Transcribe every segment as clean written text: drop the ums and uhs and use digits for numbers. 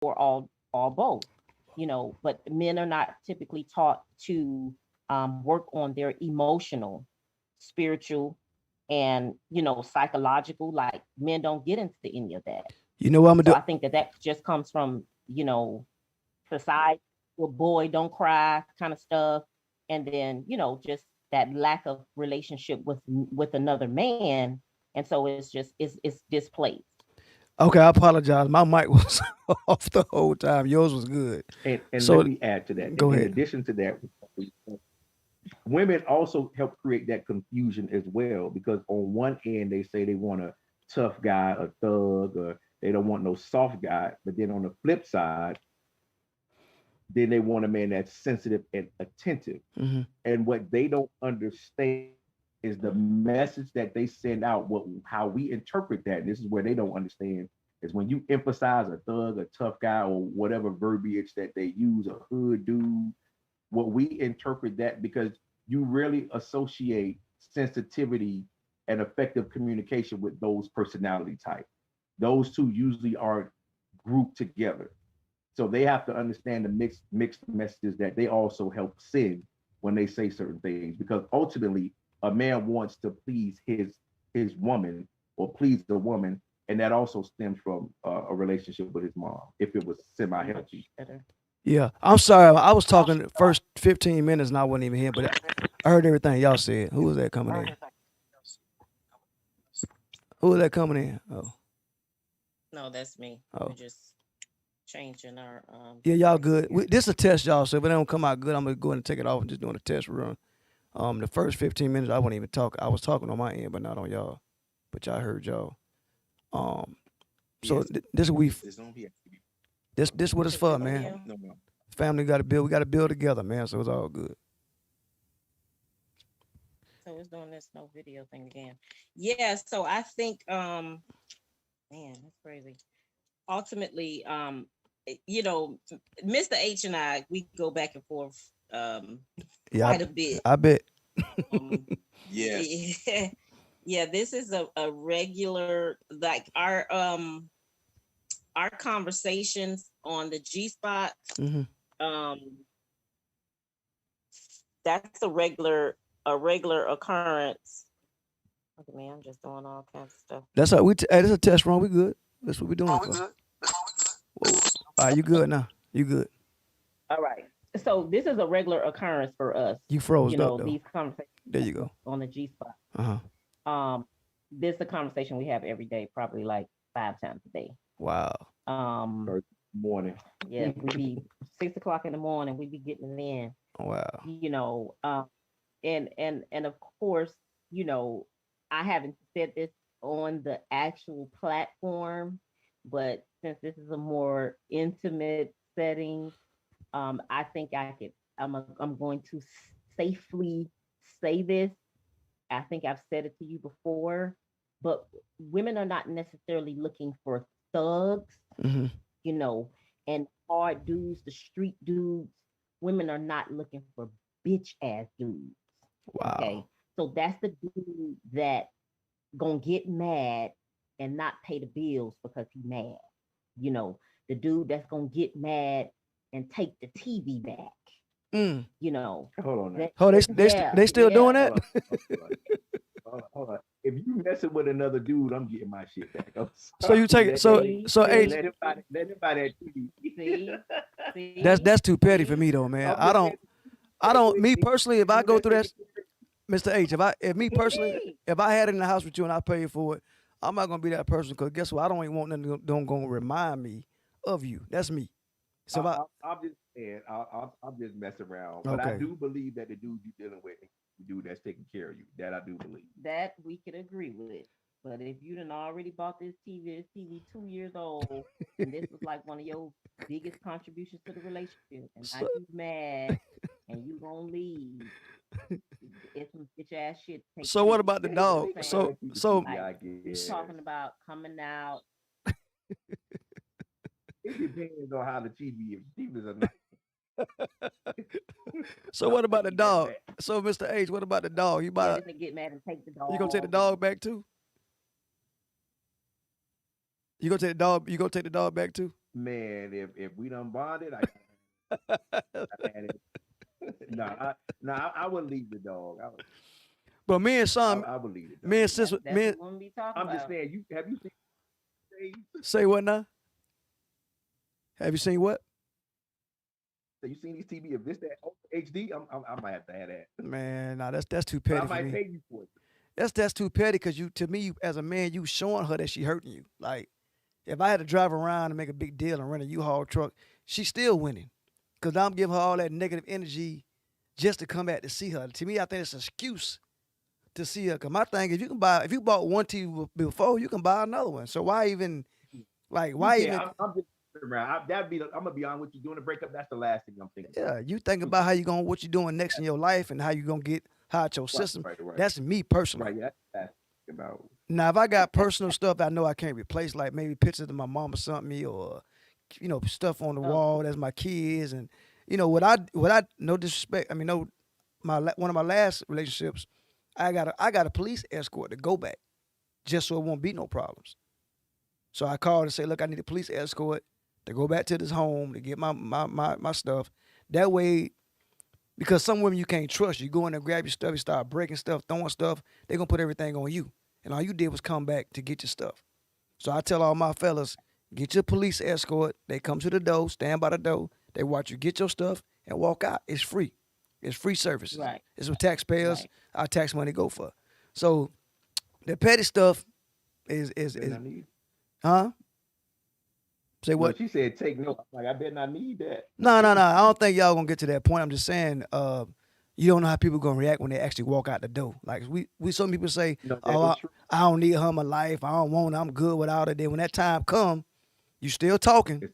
or all both, but men are not typically taught to work on their emotional, spiritual, and psychological. Like men don't get into any of that. You know what I'm So gonna I think that just comes from society, well, boy don't cry kind of stuff, and then just that lack of relationship with another man, and so it's displaced. do? Okay, I apologize. My mic was off the whole time. Yours was good. And let So me add to that. go In ahead. addition to that, women also help create that confusion as well because on one end they say they want a tough guy, a thug, or they don't want no soft guy, but then on the flip side, then they want a man that's sensitive and attentive. Hmm. And what they don't understand is the message that they send out, what how we interpret that. And this is where they don't understand is when you emphasize a thug, a tough guy, or whatever verbiage that they use, a hood dude, what we interpret that because you really associate sensitivity and effective communication with those personality types. Those two usually are grouped together. So they have to understand the mixed messages that they also help send when they say certain things. Because ultimately, a man wants to please his woman or please the woman, and that also stems from a relationship with his mom. If it was semi Much healthy, better. Yeah, I'm sorry. I was talking the first 15 minutes and I wasn't even here, but I heard everything y'all said. Who was that coming in? Who was that coming in? Oh, No, that's me. We're oh. just changing our Yeah, y'all devices good. here. This is a test, y'all. So if it don't come out good, I'm gonna go ahead and take it off and just doing a test run. The first 15 minutes I wasn't even talking. I was talking on my end, but not on y'all. But y'all heard y'all. Um, so Yes, this we it's gonna be active. this what it's Is this for, a man. video? No, no. Family got to build. We got to build together, man. So it's all good. So it's doing this no video thing again. Yeah, so I think man, that's crazy. Ultimately, Mr. H and I, we go back and forth Yeah, quite a bit. I bet. Um Yes. yeah, yeah, this is a regular, like our conversations on the G spot. Hmm. Um that's a regular occurrence. Look at me, I'm just doing all kinds of stuff. That's how we. Hey, this is a test run. We good. That's what we doing it for. Whoa. All right, you good now? You good? All right. So this is a regular occurrence for us. You froze up though. These conversations There you go. on the G spot. Uh huh. This is a conversation we have every day, probably like 5 times a day. Wow. Um, first morning. yeah, we be 6 o'clock in the morning. We be getting it in. Wow. You know, and of course, you know, I haven't said this on the actual platform, but since this is a more intimate setting, I think I'm going to safely say this. I think I've said it to you before, but women are not necessarily looking for thugs, Hmm. you know, and hard dudes, the street dudes. Women are not looking for bitch ass dudes. Okay. Wow. So that's the dude that gonna get mad and not pay the bills because he mad. You know, the dude that's gonna get mad and take the TV back. Mm. You know, Hold on now. that, Oh, yeah, they still yeah. doing that? Hold on. Hold on. Hold on. If you messing with another dude, I'm getting my shit back. I'm So sorry. you take it. So See, so H. see, Let him buy that TV. see, That's see, that's too petty for see. me though, man. I'm just saying, I hey, don't. wait, Me if personally, if I you go let through that, nigga, Mr. H, if me What you personally, mean? if I had it in the house with you and I pay you for it, I'm not gonna be that person because guess what? I don't even want nothing don't gonna remind me of you. That's me. So if I I'm just saying, I'm just messing around. But I okay, do believe that the dude you dealing with, the dude that's taking care of you, that I do believe. That we could agree with. But if you done already bought this TV 2 years old, and this was like one of your biggest contributions to the relationship, and now so, you mad and you gonna leave, it's some bitch ass shit to take so care what of. about the You know what dog? I'm Think about saying? So that TV, so Like I we guess. talking about coming out. It depends on how the TV is. TVs are not. so I what about think the he got dog? back. So Mr. H, what about the dog? Yeah, this nigga get mad and take the You gonna take the dog. And dog back too? You gonna take the dog back too? Man, if we done bonded, I had it. No, I would leave the dog. But me and son, I would leave the dog. me and That's sister, that's me what and, we're gonna be talking I'm just about. saying. You have you seen these? say what now? Have you seen what? So you seen these TV? If this that HD, I might have to have that, Man, nah, that's too but I petty for might me. pay you for it. That's too petty because you to me you, as a man you showing her that she hurting you. Like if I had to drive around and make a big deal and rent a U-Haul truck, she's still winning because I'm giving her all that negative energy just to come back to see her. To me, I think it's an excuse to see her. Cause my thing is, if you bought one TV before, you can buy another one. So why even like You why can't. even I'm just around. That'd be. I'm gonna be honest with you. Doing the breakup, that's the last thing I'm thinking about. yeah you think about how you gonna what you doing next in your life and how you gonna get how out your Right, system. right, right, That's me personally. right. Yeah, that's about. Now, if I got personal stuff I know I can't replace, like maybe pictures of my mama sent me, or stuff on the Oh, wall that's my kids, and what I no disrespect. I mean, no, one of my last relationships, I got a police escort to go back just so it won't be no problems. So I called and say, look, I need a police escort to go back to this home to get my stuff. That way, because some women you can't trust. You go in there, grab your stuff, you start breaking stuff, throwing stuff. They're gonna put everything on you, and all you did was come back to get your stuff. So I tell all my fellas, get your police escort. They come to the door, stand by the door. They watch you get your stuff and walk out. It's free. It's free services. right, It's what taxpayers, right. our tax money go for. So the petty stuff Then is I need. huh? Say No, what? she said take note. I'm like, I bet not need that. No. I don't think y'all gonna get to that point. I'm just saying, you don't know how people gonna react when they actually walk out the door. Like we some people say, No, that oh, is true. I don't need her in my life. I don't want her. I'm good without her. Then when that time come, you still talking. It's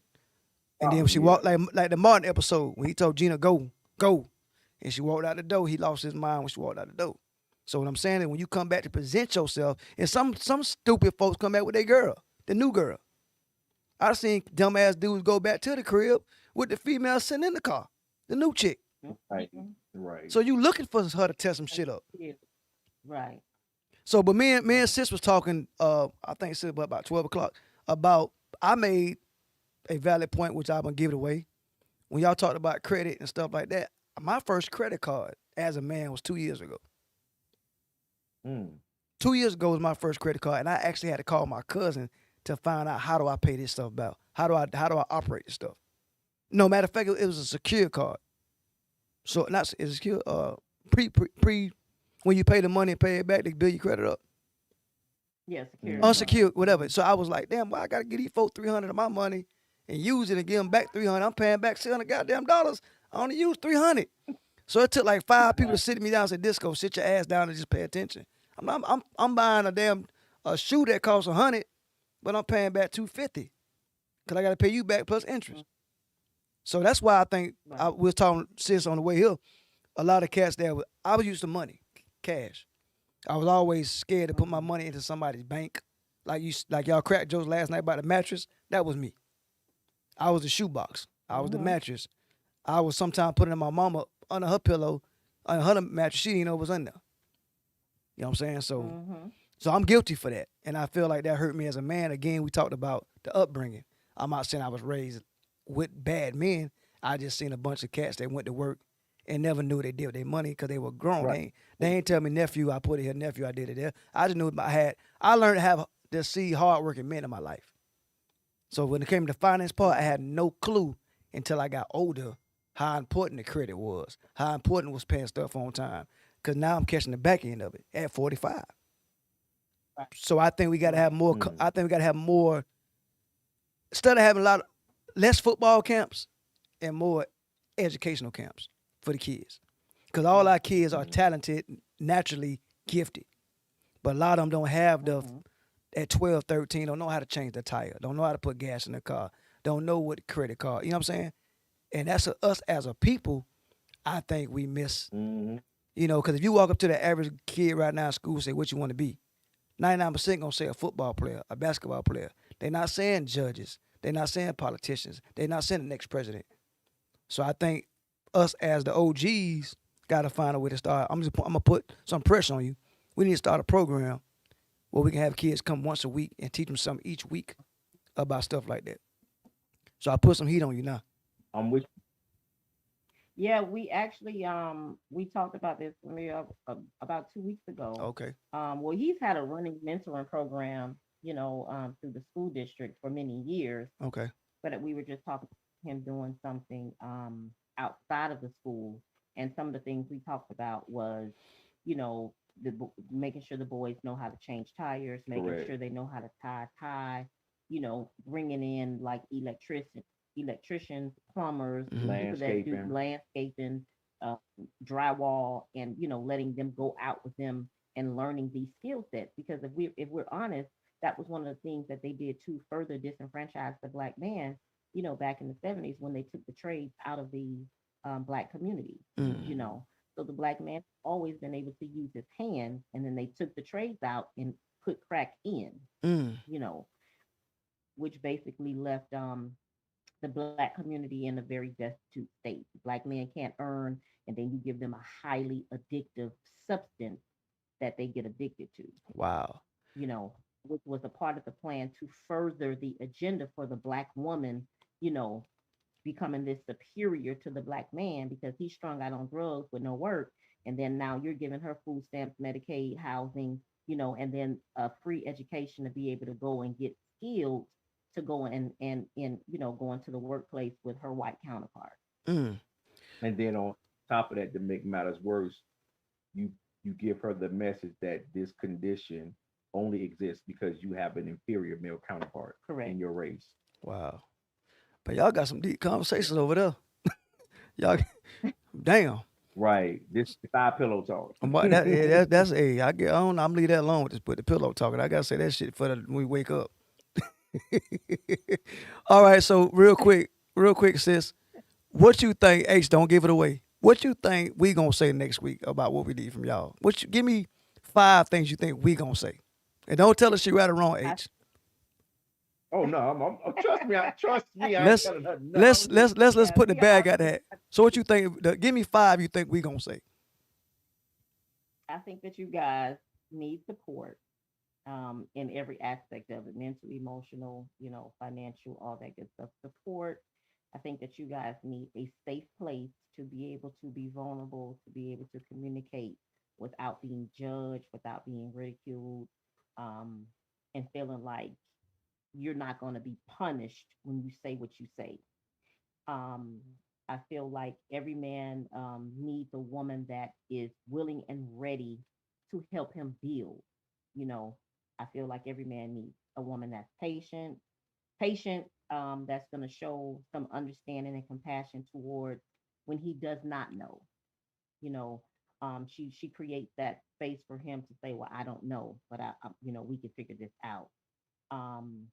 And then when she yeah. walked like the Martin episode when he told Gina go, and she walked out the door, he lost his mind when she walked out the door. So what I'm saying is when you come back to present yourself, and some stupid folks come back with their girl, the new girl. I've seen dumbass dudes go back to the crib with the female sitting in the car, the new chick. Right, Mhm. right. So you looking for her to tell some That's shit up. cute. Right, So, but me and right. sis was talking. I think it said about 12 o'clock about. I made a valid point, which I'm gonna give it away. When y'all talked about credit and stuff like that, my first credit card as a man was 2 years ago. Mm. 2 years ago was my first credit card, and I actually had to call my cousin to find out how do I pay this stuff back. How do I operate this stuff? No matter of fact, it was a secure card. So not it's secure. Pre when you pay the money and pay it back, they build your credit up. Yeah, security Mm. card. Unsecured, whatever. Hmm. So I was like, damn, boy, I gotta get these folks 300 of my money and use it and give them back 300. I'm paying back 600 goddamn dollars. I only used 300. So it took like 5 people to Right. sit me down and say, Disco, sit your ass down and just pay attention. I'm buying a shoe that costs 100, but I'm paying back 250 because I got to pay you back plus interest. Mm. So that's why I think Right. we was talking sis on the way here. A lot of cats there, I was used to money, cash. I was always scared to put my Mhm. money into somebody's bank. Like y'all cracked jokes last night about the mattress. That was me. I was the shoebox. I was the Mhm. mattress. I was sometimes putting in my mama under her pillow, under her mattress. She didn't know what was in there. You know what I'm saying? Mhm. So I'm guilty for that, and I feel like that hurt me as a man. Again, we talked about the upbringing. I'm not saying I was raised with bad men. I just seen a bunch of cats that went to work and never knew they did with their money because they were grown. Right. They ain't tell me nephew I put it here, nephew I did it there. I just knew I learned to see hardworking men in my life. So when it came to the finance part, I had no clue until I got older how important the credit was, how important was paying stuff on time. Cause now I'm catching the back end of it at 45. Right. So I think we got to have Right. more. Mm. I think we got to have more. Instead of having less football camps and more educational camps for the kids, because all our kids are Mm. talented, naturally gifted, but a lot of them don't have the Mhm. at 12, 13, don't know how to change the tire, don't know how to put gas in the car, don't know what credit card. You know what I'm saying? And that's us as a people. I think we miss. Mhm. Because if you walk up to the average kid right now in school and say, what you want to be? 99% going to say a football player, a basketball player. They're not saying judges. They're not saying politicians. They're not saying the next president. So I think us as the OGs got to find a way to start. I'm going to put some pressure on you. We need to start a program where we can have kids come once a week and teach them something each week about stuff like that. So I put some heat on you now. I'm with Yeah, we actually we talked about this maybe about 2 weeks ago. Okay. Well, he's had a running mentoring program, through the school district for many years, Okay. but we were just talking about him doing something outside of the school, and some of the things we talked about was, you know, making sure the boys know how to change tires, making correct. sure they know how to tie a tie, bringing in like electricians, plumbers, Mm-hmm. people that do Landscaping. landscaping, uh, drywall, and letting them go out with them and learning these skill sets. Because if we're honest, that was one of the things that they did to further disenfranchise the black man. Back in the 70s when they took the trades out of the black community. You Hmm. know, so the black man always been able to use his hands, and then they took the trades out and put crack in. Mm. You know, which basically left the black community in a very destitute state. Black men can't earn, and then you give them a highly addictive substance that they get addicted to, Wow. you know, which was a part of the plan to further the agenda for the black woman, you know, becoming this superior to the black man because he's strung out on drugs with no work. And then now you're giving her food stamps, Medicaid, housing, and then a free education to be able to go and get skilled to go and go into the workplace with her white counterpart. Mm. And then on top of that, to make matters worse, you you give her the message that this condition only exists because you have an inferior male counterpart in Correct. your race. Wow. But y'all got some deep conversations over there. Y'all, damn. Right. This is side pillow talk. That, yeah, that's a. I get. I don't. I'm leave that alone with this. Put the pillow talking. I gotta say that shit for when we wake up. All right. So real quick, sis. What you think? H, don't give it away. What you think we gonna say next week about what we need from y'all? Give me 5 things you think we gonna say, and don't tell us you right or wrong, I, H. Oh no, trust me. Trust me. I ain't Let's telling nothing. let's No. let's let's let's yeah, put the we bag out already. there. So what you think? Give me 5 you think we gonna say. I think that you guys need support in every aspect of it, mental, emotional, financial, all that good stuff. Support. I think that you guys need a safe place to be able to be vulnerable, to be able to communicate without being judged, without being ridiculed, um, and feeling like you're not going to be punished when you say what you say. Um, I feel like every man needs a woman that is willing and ready to help him build. You know, I feel like every man needs a woman that's patient, that's going to show some understanding and compassion towards when he does not know. You know, she creates that space for him to say, "Well, I don't know, but we can figure this out." Um,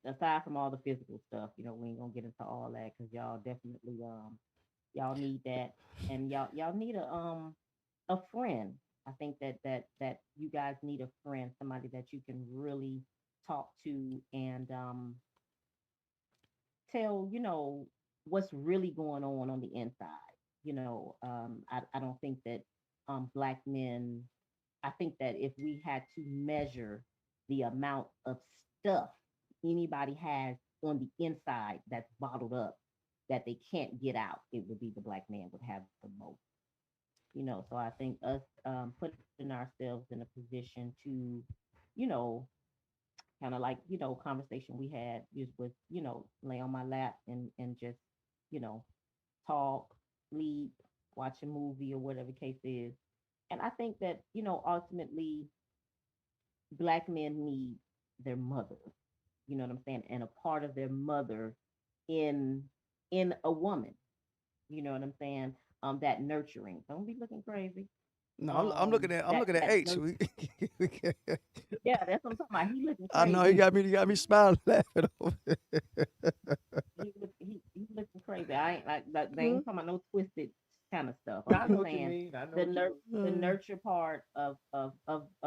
Aside from all the physical stuff, we ain't gonna get into all that because y'all definitely y'all need that, and y'all need a friend. I think that you guys need a friend, somebody that you can really talk to and tell what's really going on the inside. I don't think that black men. I think that if we had to measure the amount of stuff anybody has on the inside that's bottled up that they can't get out, it would be the black man would have the most. So I think us putting ourselves in a position to, you know, kind of like conversation we had just with lay on my lap and just you know talk, sleep, watch a movie or whatever the case is. And I think that ultimately black men need their mother. You know what I'm saying? And a part of their mother in a woman. You know what I'm saying? That nurturing. Don't be looking crazy. No, I'm That looking at that H. nur- yeah, that's what I'm talking about. He looking I know he crazy. got me smiling laughing over. He looking crazy. I ain't like they ain't talking about no twisted kind of stuff. I'm I just know what you saying mean. I know the what you nur- mean. the nurture part of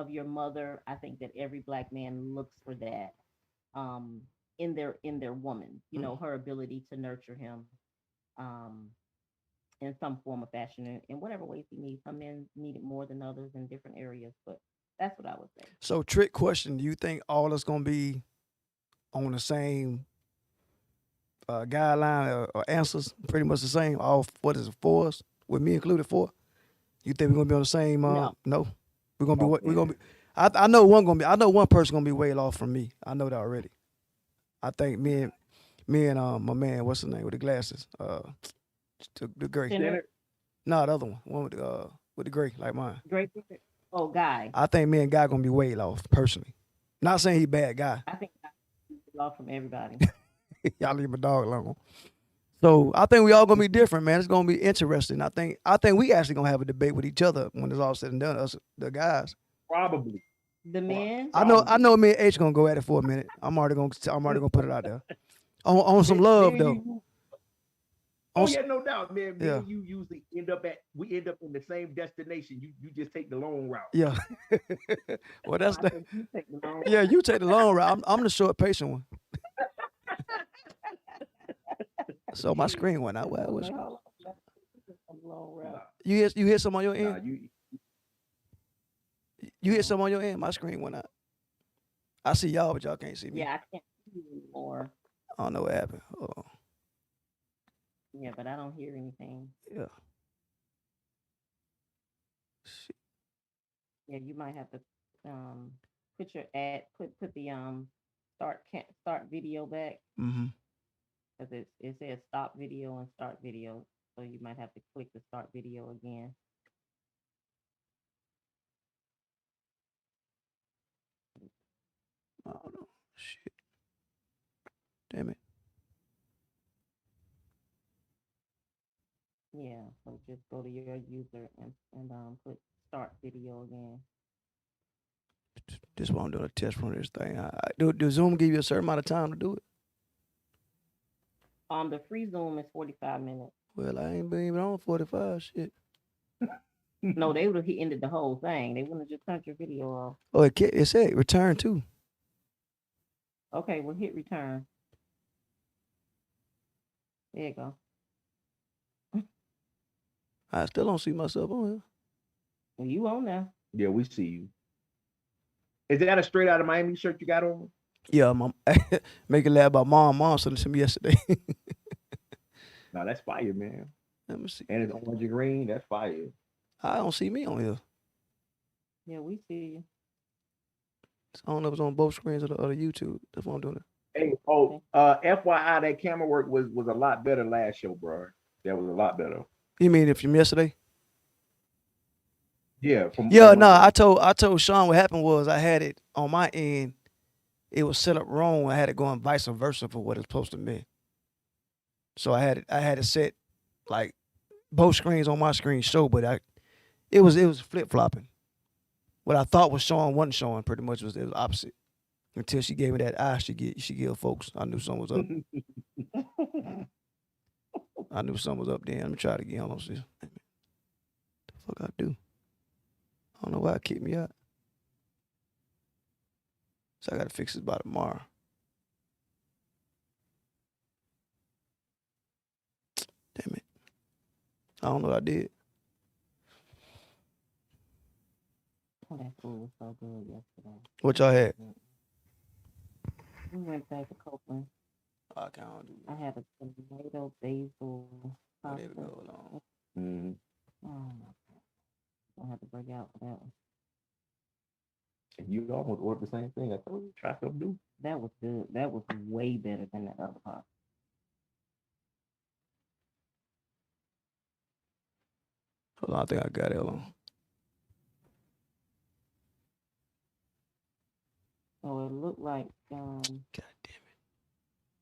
your mother. I think that every black man looks for that um in their woman. Her ability to nurture him um in some form or fashion in whatever ways he needs. Some men need it more than others in different areas, but that's what I would say. So trick question: do you think all us gonna be on the same guideline or answers pretty much the same. All what is it, 4s with me included 4. You think we're gonna be on the same? No. No, we're gonna be. Oh, We're gonna be. I know one gonna be. I know one person gonna be way off from me. I know that already. I think me and my man, what's his name with the glasses? The gray. Center, No, the other one with the gray like mine. great. Oh, Guy. I think me and Guy gonna be way off personally. Not saying he bad guy. I think I off from everybody. Y'all leave my dog alone. So I think we all gonna be different, man. It's gonna be interesting. I think we actually gonna have a debate with each other when it's all said and done. Us the guys. probably. The men. I know. Me and H gonna go at it for a minute. I'm already gonna put it out there. On some love Man, though. Oh yeah, no doubt, man. Me Yeah. and you usually end up in the same destination. You just take the long route. Yeah. Well, that's I the. think you take the long. Yeah, you take the long route. I'm the short, patient one. So my screen went out. Well, what's Long route. you hear some on your Nah, end? You hear some on your end? My screen went out. I see y'all, but y'all can't see me. Yeah, I can't see you anymore. I don't know what happened. Oh, Yeah, but I don't hear anything. yeah. Shit. Yeah, you might have to put your put the start video back Mm-hmm. because it says stop video and start video, so you might have to click the start video again. I don't know. Shit. Damn it. Yeah, so just go to your user and put start video again. This is why I'm doing a test run of this thing. Do Zoom give you a certain amount of time to do it? The free Zoom is 45 minutes. Well, I ain't been even on 45. Shit. No, they would have ended the whole thing. They wouldn't have just turned your video off. Oh, it said return too. Okay, well hit return. There you go. I still don't see myself on here. Well, you on there? Yeah, we see you. Is that a straight out of Miami shirt you got on? Yeah, mom. Make it laugh about mom sent it to me yesterday. No, that's fire, man. Let me see. And it's orange and green. That's fire. I don't see me on here. Yeah, we see you. I don't know if it's on both screens of the YouTube. That's why I'm doing it. Hey, FYI, that camera work was a lot better last show, bro. That was a lot better. You mean if from yesterday? Yeah. Yeah, no. I told Sean what happened was I had it on my end. It was set up wrong. I had it going vice versa for what it's supposed to be. So I had it set like both screens on my screen show, but it was flip flopping. What I thought was showing wasn't showing. Pretty much it was opposite. Until she gave me that eye she give folks. I knew something was up. I knew something was up there. Let me try it again. Hold on, see. The fuck I do? I don't know why it kicked me out. So I gotta fix this by tomorrow. Damn it. I don't know what I did. Oh, that food was so good yesterday. What y'all had? We went back to Copeland. I can't do I had a tomato basil There pasta. we go. Hold on. Mhm. Oh my god. I had to break out for that one. And you almost ordered the same thing. I told you, try something new. That was good. That was way better than that other pasta. Hold on, I think I got it. Hold on. So it looked like God damn it.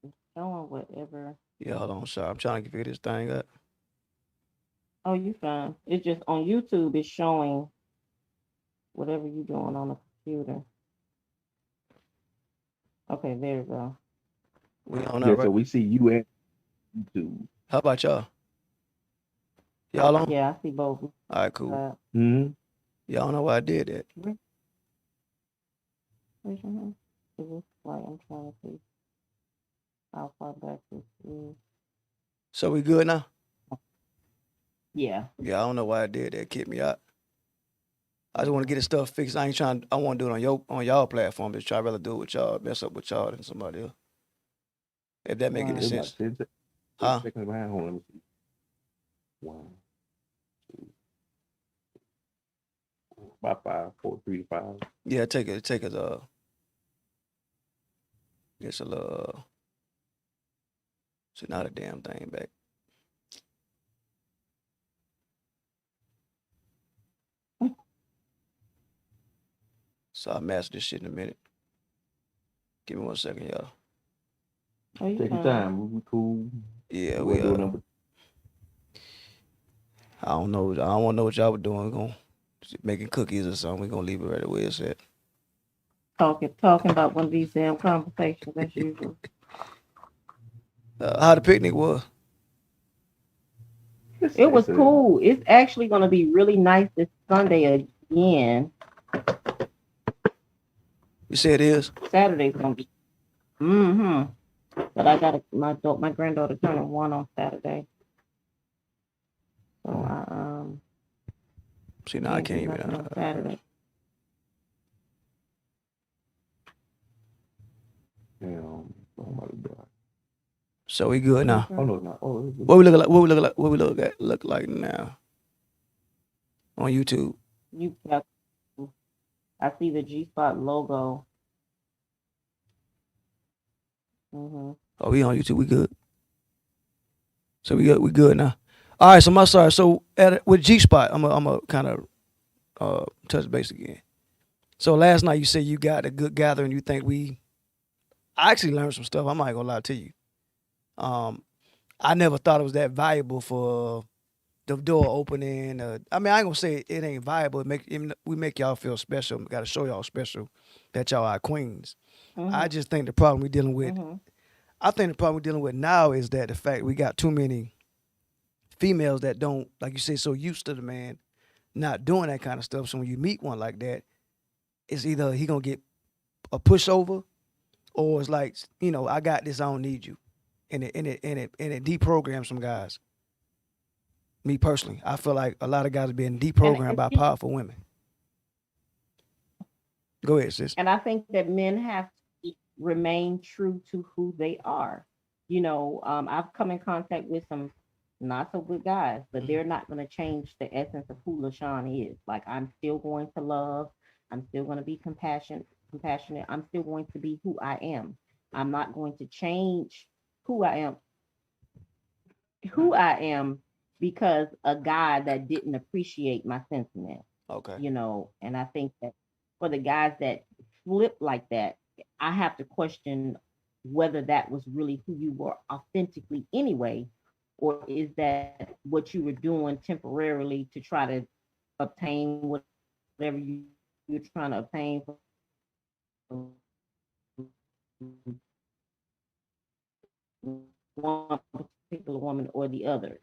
it's showing whatever. Yeah, hold on, sorry. I'm trying to figure this thing out. Oh, you fine. It's just on YouTube. It's showing whatever you're doing on the computer. Okay, there you go. We on Yeah, that, so right? we see you and YouTube. How about y'all? Y'all on? Yeah, I see both. All right, cool. Mm-hmm. Y'all know why I did that. Where's your hand? It looks like I'm trying to see how far back this is. So we good now? Yeah. Yeah, I don't know why I did that. Kicked me out. I just want to get this stuff fixed. I want to do it on y'all platform. Just try rather do it with y'all, mess up with y'all than somebody else. If that make any It's Right. about sense. 10 Huh? seconds behind. Hold on, let me see. One, about five, four, 3 to 5. Yeah, take it it's a little it's not a damn thing back. So I'll master this shit in a minute. Give me 1 second, y'all. Oh, you Take your fine. time. We cool. Yeah, We we gonna do a number. I don't know. I don't wanna know what y'all were doing. We're gonna making cookies or something. We're gonna leave it right the way it's at. Talking about one of these damn conversations as usual. How the picnic was. It was It's a cool. It's actually going to be really nice this Sunday again. You say it is? Saturday's going to be. Mm-hmm. But I got my granddaughter turning 1 on Saturday, so I See, now I can't do can't even. nothing on Saturday. oh my God. So we good now. Oh no, it's not. Oh, it's What we look like? What we look like? What we look like now on YouTube? You got. I see the G Spot logo. Mm-hmm. Oh, we on YouTube. We good. So we good. We good now. All right. So my sorry. So with G Spot, I'm a kind of touch base again. So last night you said you got a good gathering. You think we? I actually learned some stuff. I'm not gonna lie to you. Um, I never thought it was that valuable for the door opening. I mean, I ain't gonna say it ain't viable. We make y'all feel special. Got to show y'all special that y'all are queens. I Mm-hmm. just think the problem we dealing with. Mm-hmm. I think the problem we're dealing with now is that the fact we got too many females that don't, like you say, so used to the man not doing that kind of stuff. So when you meet one like that, it's either he gonna get a pushover, or it's like, I got this, I don't need you, and it deprograms some guys. Me personally, I feel like a lot of guys are being deprogrammed by powerful women. Go ahead, sis. And I think that men have to remain true to who they are. I've come in contact with some not so good guys, but they're not going to change the essence of who LaShawn is. Like, I'm still going to love. I'm still going to be compassionate. I'm still going to be who I am. I'm not going to change who I am, who I am because a guy that didn't appreciate my sentiment, Okay. and I think that for the guys that flip like that, I have to question whether that was really who you were authentically anyway, or is that what you were doing temporarily to try to obtain whatever you're trying to obtain from one particular woman or the other,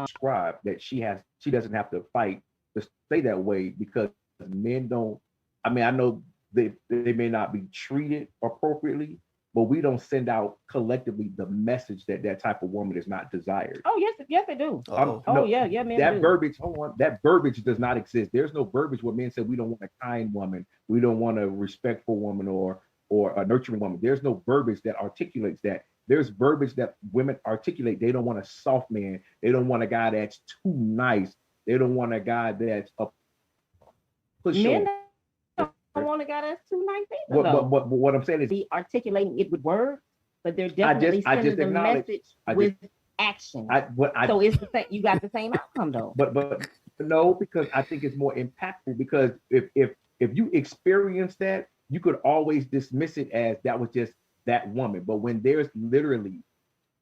described that she doesn't have to fight to stay that way because men don't. I mean, I know they may not be treated appropriately, but we don't send out collectively the message that that type of woman is not desired. Oh yes, yes they do. Uh-oh. Oh No, yeah, yeah, men that do. verbiage. Hold on, that verbiage does not exist. There's no verbiage where men say we don't want a kind woman, we don't want a respectful woman, or a nurturing woman. There's no verbiage that articulates that. There's verbiage that women articulate. They don't want a soft man. They don't want a guy that's too nice. They don't want a guy that's a Men pushover. don't want a guy that's too nice either, though. But what I'm saying is, Be articulating it with words, but they're I just definitely I sending just the acknowledge. message I just with action. I what I So it's the same. You got the same outcome though. but no, because I think it's more impactful because if you experience that, you could always dismiss it as that was just that woman. But when there's literally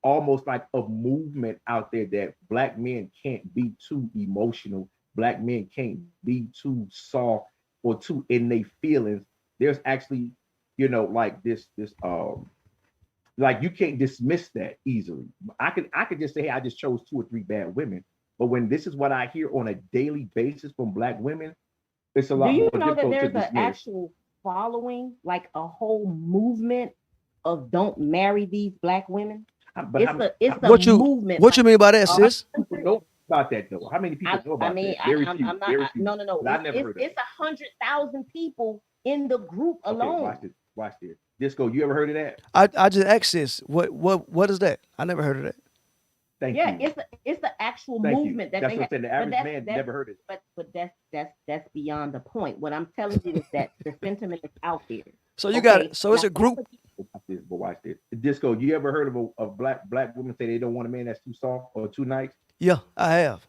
almost like a movement out there that black men can't be too emotional, black men can't be too soft or too in their feelings. There's actually, like this like you can't dismiss that easily. I could just say, hey, I just chose 2 or 3 bad women. But when this is what I hear on a daily basis from black women, it's a Do lot you more know that difficult to there's an dismiss. actual following, like a whole movement of don't marry these black women? But It's a What you movement what like you mean by that, a sis? people know about that though? How many people know I about mean, that? Very few, I'm not. very few. No, no, no. But I never heard of It's it. 100,000 people in the group Okay, alone. watch this. Disco, you ever heard of that? I just access. What is that? I never heard of that. Thank Yeah, you. it's the actual Thank you. movement that That's they what I'm have. saying. The But average man never heard it. that's beyond the point. What I'm telling you is that the sentiment is out there. So you got Okay, it. So now it's a group. But watch this. But watch this. Disco, you ever heard of black women say they don't want a man that's too soft or too nice? Yeah, I have.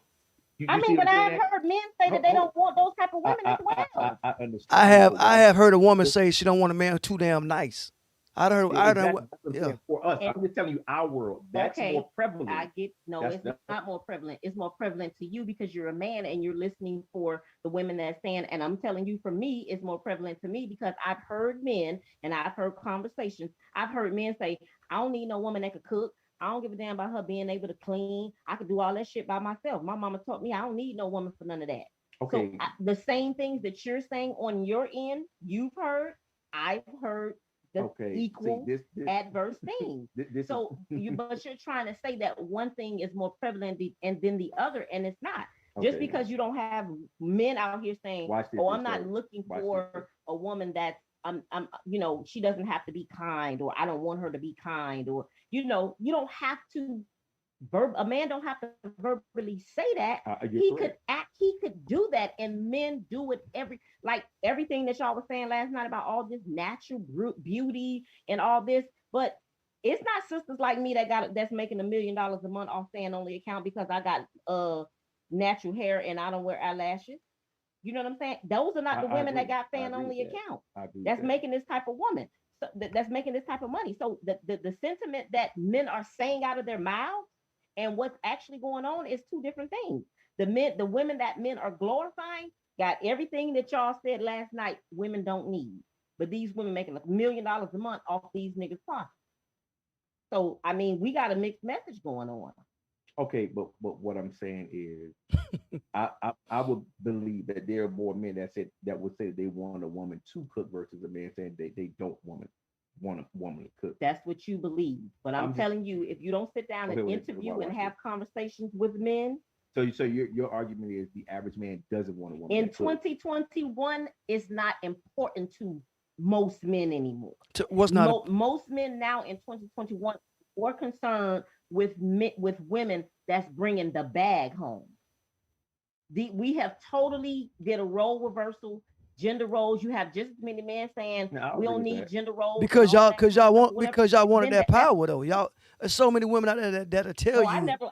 I You see mean, what but I'm saying? I've That heard men say that they hold, don't want those type of I, women as I, I, I, well. I understand, but what I I'm have heard a woman just say she don't want a man too damn nice. I heard exactly that's what I'm yeah. saying for us. And I'm just telling you our world. That's more okay, prevalent. I get no, That's it's not more prevalent. It's more prevalent to you because you're a man and you're listening for the women that stand. And I'm telling you, for me, it's more prevalent to me because I've heard men and I've heard conversations. I've heard men say, I don't need no woman that could cook. I don't give a damn about her being able to clean. I could do all that shit by myself. My mama taught me I don't need no woman for none of that. So okay. the same things that you're saying on your end, you've heard, I've heard the Okay. See, equal adverse things. this is So but you're trying to say that one thing is more prevalent and than the other, and it's not. Just okay. because you don't have men out here saying, Watch this. "Oh, I'm This not go. looking Watch this. for a woman that's she doesn't have to be kind, or I don't want her to be kind, or you don't have to a man don't have to verbally say that. He You're could correct. he could do that, and men do it like everything that y'all was saying last night about all this natural beauty and all this. But it's not sisters like me that's making $1 million a month off fan only account because I got natural hair and I don't wear eyelashes. You know what I'm saying? Those are not the I women that agree. got I fan agree with only that. account. I agree with That's that. making this type of woman. So that's making this type of money. So the sentiment that men are saying out of their mouths and what's actually going on is two different things. The women that men are glorifying got everything that y'all said last night. Women don't need, but these women making $1 million a month off these niggas' profit. So I mean, we got a mixed message going on. Okay, but what I'm saying is, I would believe that there are more men that would say they want a woman to cook versus a man saying they don't want a woman to cook. That's what you believe. But I'm I'm just telling you, if you don't sit down and okay. Wait, interview and watch this. have conversations with men, So your argument is the average man doesn't want a woman in that cooks. 2021 is not important to most men anymore. What's not a Most men now in 2021 are concerned with women that's bringing the bag home. We have totally did a role reversal, gender roles. You have just as many men saying Now I we agree don't with need that. gender roles and all that kind of stuff or whatever. because y'all wanted Then that that power though. Y'all there's so many women out there that'll tell no, you. I never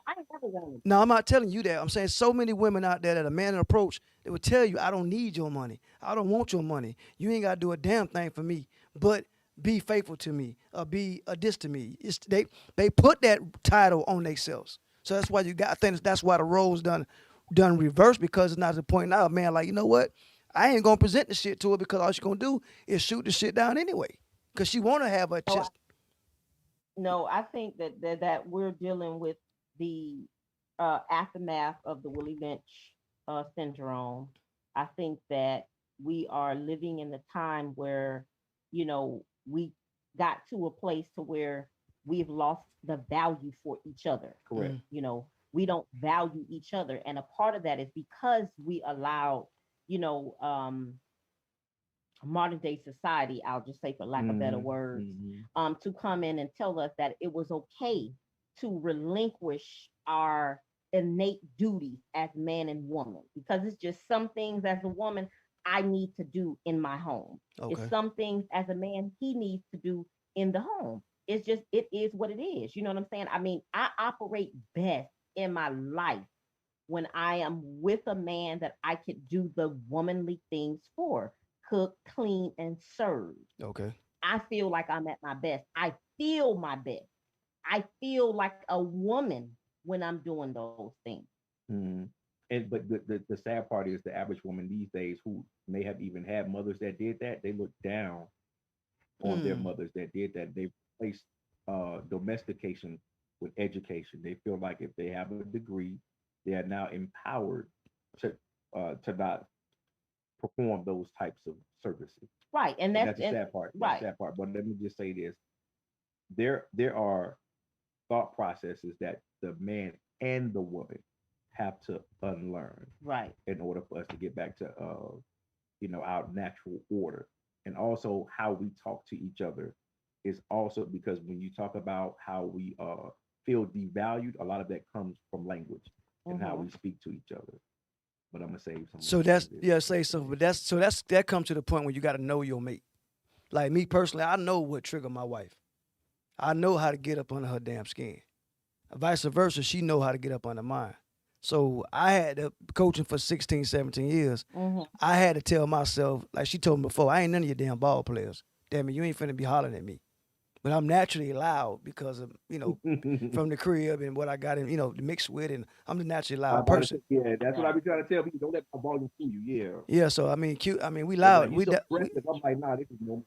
wanted No, I'm not telling you that. I'm saying so many women out there that a man approach, they would tell you, I don't need your money. I don't want your money. You ain't gotta do a damn thing for me. But be faithful to me, or be a this to me. They put that title on themselves. So that's why you got things. That's why the roles done reverse because it's not the point now. Man, like you know what? I ain't gonna present the shit to her because all she gonna do is shoot the shit down anyway. Cause she wanna have a no, chest. no, I think that we're dealing with the aftermath of the Willie Lynch syndrome. I think that we are living in the time where, we got to a place to where we've lost the value for each other. Correct. We don't value each other, and a part of that is because we allowed, you know, modern day society, I'll just say for lack of better words, Mm-hmm. to come in and tell us that it was okay to relinquish our innate duties as man and woman because it's just some things as a woman I need to do in my home. It's Okay. some things as a man he needs to do in the home. It's just it is what it is. You know what I'm saying? I mean, I operate best in my life when I am with a man that I could do the womanly things for, cook, clean, and serve. Okay. I feel like I'm at my best. I feel my best. I feel like a woman when I'm doing those things. Mm-hmm. And but the sad part is the average woman these days who may have even had mothers that did that, they look down on their Mm. mothers that did that. They replaced domestication with education. They feel like if they have a degree, they are now empowered to not perform those types of services. Right. And And that's that's the and sad part. That's the right. sad part. But let me just say this: there are thought processes that the man and the woman have to unlearn Right. in order for us to get back to our natural order, and also how we talk to each other is also because when you talk about how we feel devalued, a lot of that comes from language and how Mm-hmm. we speak to each other. But I'm gonna save some of So the rest that's of this yeah, for say so, today. but that comes to the point where you got to know your mate. Like me personally, I know what trigger my wife. I know how to get up under her damn skin. Vice versa, she know how to get up under mine. So I had to coaching for 16, 17 years. Mm-hmm. I had to tell myself, like she told me before, I ain't none of your damn ball players. Damn it, you ain't finna be hollering at me. But I'm naturally loud because of, from the crib and what I got in, mixed with, and I'm the naturally I loud about to person. say, yeah, that's what I Right. be trying to tell people. Don't let my volume fool you. Yeah, Yeah, so I mean, cute. I mean, we they be loud. like, you so aggressive. I'm like, nah, this is normal.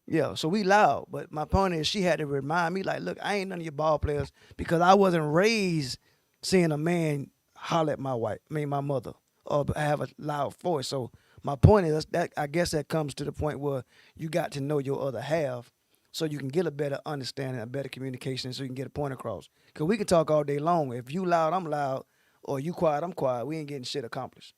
Yeah, so we loud. But my point is, she had to remind me, like, look, I ain't none of your ball players because I wasn't raised seeing a man holler at my wife, I mean, my mother, or have a loud voice. So my point is that I guess that comes to the point where you got to know your other half so you can get a better understanding, a better communication, so you can get a point across. Because we can talk all day long. If you loud, I'm loud, or you quiet, I'm quiet. We ain't getting shit accomplished.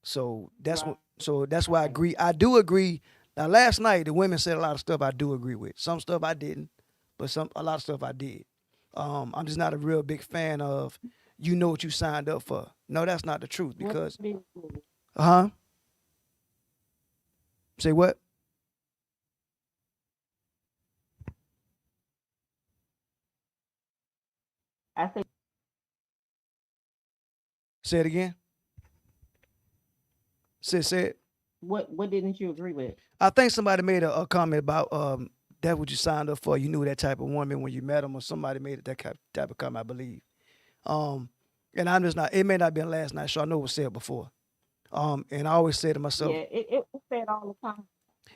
So that's Right. what. So that's why I agree. I do agree. Now, last night the women said a lot of stuff I do agree with. Some stuff I didn't, but a lot of stuff I did. I'm just not a real big fan of. You know what you signed up for. No, that's not the truth What because, did you- huh? Say what? I said, Say it again. Say it. what didn't you agree with? I think somebody made a comment about that what you signed up for. You knew that type of woman when you met them, or somebody made it that type of comment. I believe. Um, and I'm just not. It may not have been last night, so I know it was said before. And I always say to myself, Yeah, it was said all the time.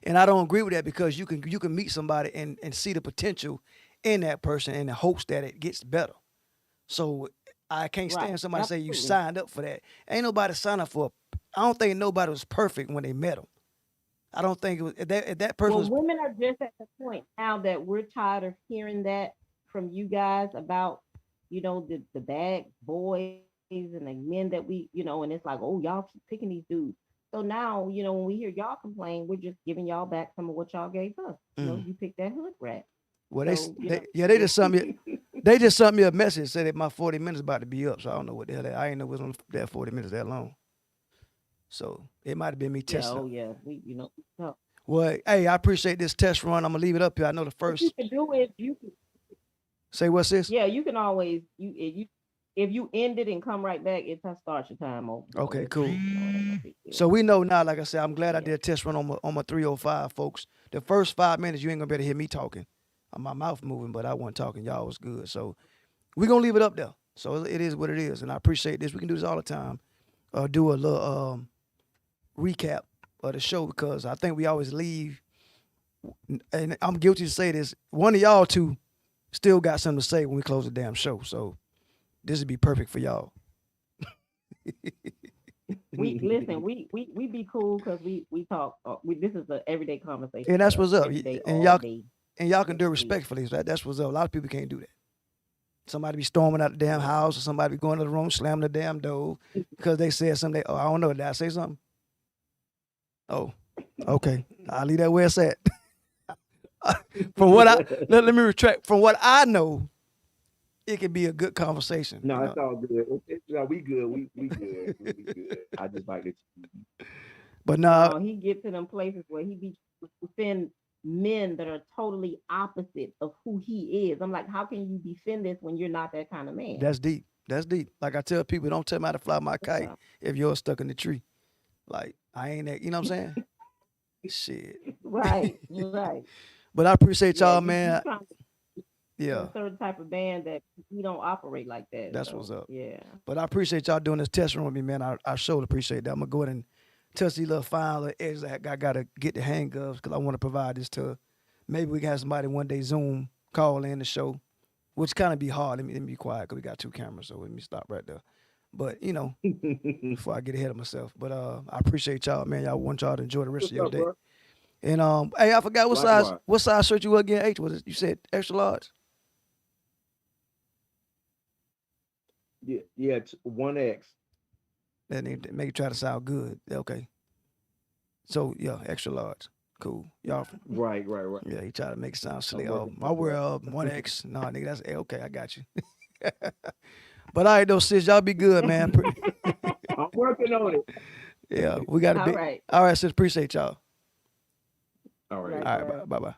and I don't agree with that because you can meet somebody and see the potential in that person in the hopes that it gets better. So I can't Right. stand somebody say you Absolutely. signed up for that. Ain't nobody signed up for. I don't think nobody was perfect when they met them. I don't think it was if that person Well, was. women are just at the point now that we're tired of hearing that from you guys about, the bad boys and the men that and it's like, oh, y'all keep picking these dudes. So now, when we hear y'all complain, we're just giving y'all back some of what y'all gave us. Mm. You picked that hood rat. Well, So, they just sent me. They just sent me a message said that my 40 minutes about to be up, so I don't know what the hell that. I ain't know it was on that 40 minutes that long. So it might have been me yeah, testing. oh yeah, so Well, hey, I appreciate this test run. I'm gonna leave it up here. I know the what you first. can do is Say what's this? yeah, you can always if you end it and come right back, it starts your time over. So Okay, it's cool. it ain't no big deal. So we know now. Like I said, I'm glad I Yeah. did a test run on my 305, folks. The first 5 minutes, you ain't gonna be able to hear me talking. My mouth moving, but I wasn't talking. Y'all was good. So we gonna leave it up there. So it is what it is, and I appreciate this. We can do this all the time. Do a little recap of the show because I think we always leave, and I'm guilty to say this. One of y'all two still got something to say when we close the damn show. So this would be perfect for y'all. We listen. We be cool because we talk. This is the everyday conversation And for that's us. what's up. Every day, And all y'all day, and y'all can do it every week. respectfully. So that's what's up. A lot of people can't do that. Somebody be storming out the damn Yeah. house, or somebody be going to the room, slamming the damn door because they said something. Oh, I don't know. Did I say something? Oh, okay. I'll leave that where it's at. From what I let me retract. From what I know, it can be a good conversation. No, it's all good. No, we good. We good. We good. I just like it. But now No, he get to them places where he be defend men that are totally opposite of who he is. I'm like, how can you defend this when you're not that kind of man? that's deep. That's deep. Like I tell people, don't tell me how to fly my kite So, if you're stuck in the tree. Like I ain't that. You know what I'm saying? right, Shit. right. But I appreciate Yeah, y'all, you man. trying to be a Yeah, certain type of band that we don't operate like that. that's what's So up. yeah. But I appreciate y'all doing this test run with me, man. I sure appreciate that. I'm gonna go ahead and touch these little fine little edges that I gotta get the hang of because I want to provide this to. Maybe we can have somebody one day Zoom call in the show, which kind of be hard. Let me be quiet because we got two cameras, so let me stop right there. But before I get ahead of myself. But I appreciate y'all, man. Y'all want y'all to enjoy the rest of What's your up, day. bro? And hey, I forgot Likewise. what size shirt you were again? H was it? You said extra large. Yeah, yeah. It's 1X. That make it try to sound good. Okay. So yeah, extra large. cool. Y'all, Right. yeah, he tried to make it sound silly. I'm Oh, working my on world, 1X. Nah, nigga, that's okay. I got you. But all right, though, sis, y'all be good, man. that. I'm working on it. Yeah, we got to All be. right. All right, sis, appreciate y'all. All right. All right, Likewise. bye bye.